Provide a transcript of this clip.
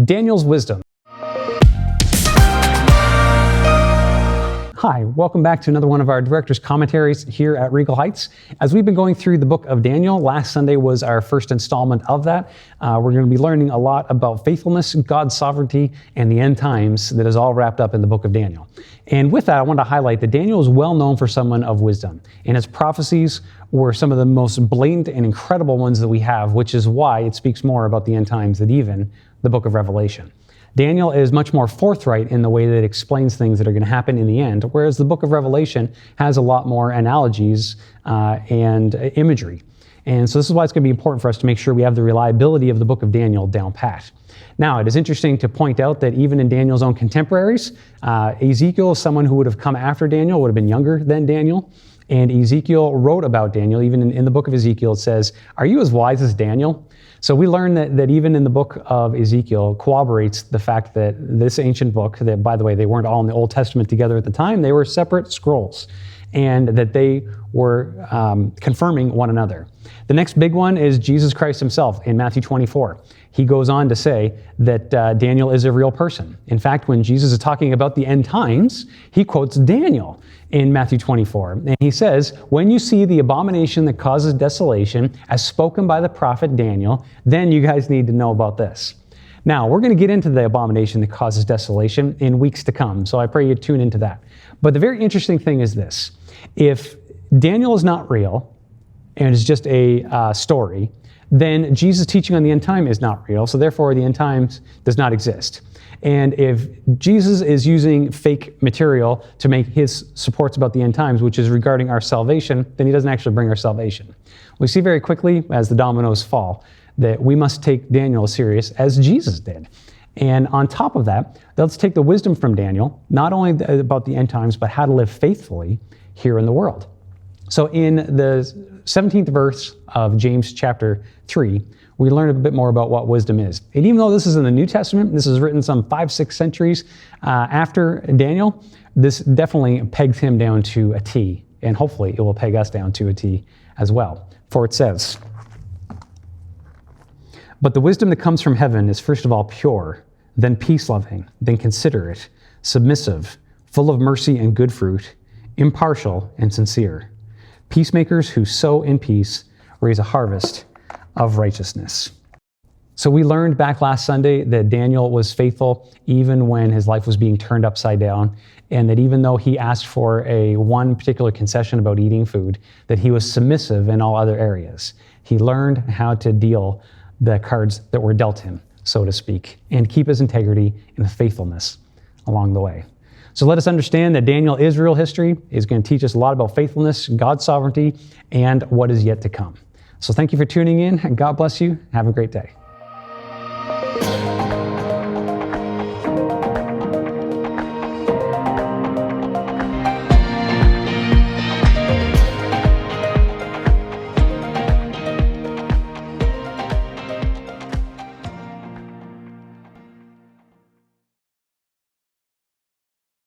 Daniel's wisdom. Hi, welcome back to another one of our director's commentaries here at Regal Heights. As we've been going through the book of Daniel, last Sunday was our first installment of that. We're going to be learning a lot about faithfulness, God's sovereignty, and the end times that is all wrapped up in the book of Daniel. And with that, I want to highlight that Daniel is well known for someone of wisdom, and his prophecies were some of the most blatant and incredible ones that we have, which is why it speaks more about the end times than even the book of Revelation. Daniel is much more forthright in the way that it explains things that are going to happen in the end, whereas the book of Revelation has a lot more analogies and imagery. And so this is why it's going to be important for us to make sure we have the reliability of the book of Daniel down pat. Now, it is interesting to point out that even in Daniel's own contemporaries, Ezekiel is someone who would have come after Daniel, would have been younger than Daniel. And Ezekiel wrote about Daniel. Even in the book of Ezekiel, it says, "Are you as wise as Daniel?" So we learn that even in the book of Ezekiel corroborates the fact that this ancient book, that by the way, they weren't all in the Old Testament together at the time, they were separate scrolls, and that they were confirming one another. The next big one is Jesus Christ himself in Matthew 24. He goes on to say that Daniel is a real person. In fact, when Jesus is talking about the end times, he quotes Daniel in Matthew 24. And he says, "When you see the abomination that causes desolation, as spoken by the prophet Daniel, then you guys need to know about this." Now, we're going to get into the abomination that causes desolation in weeks to come, so I pray you tune into that. But the very interesting thing is this. If Daniel is not real, and is just a story, then Jesus' teaching on the end time is not real, so therefore the end times does not exist. And if Jesus is using fake material to make his supports about the end times, which is regarding our salvation, then he doesn't actually bring our salvation. We see very quickly, as the dominoes fall, that we must take Daniel serious as Jesus did. And on top of that, let's take the wisdom from Daniel, not only about the end times, but how to live faithfully here in the world. So in the 17th verse of James chapter 3, we learn a bit more about what wisdom is. And even though this is in the New Testament, this is written some 5-6 centuries after Daniel, this definitely pegs him down to a T, and hopefully it will peg us down to a T as well. For it says, "But the wisdom that comes from heaven is first of all pure, then peace-loving, then considerate, submissive, full of mercy and good fruit, impartial and sincere. Peacemakers who sow in peace raise a harvest of righteousness." So we learned back last Sunday that Daniel was faithful even when his life was being turned upside down, and that even though he asked for one particular concession about eating food, that he was submissive in all other areas. He learned how to deal the cards that were dealt him, so to speak, and keep his integrity and faithfulness along the way. So let us understand that Daniel is real history, is going to teach us a lot about faithfulness, God's sovereignty, and what is yet to come. So thank you for tuning in, and God bless you. Have a great day.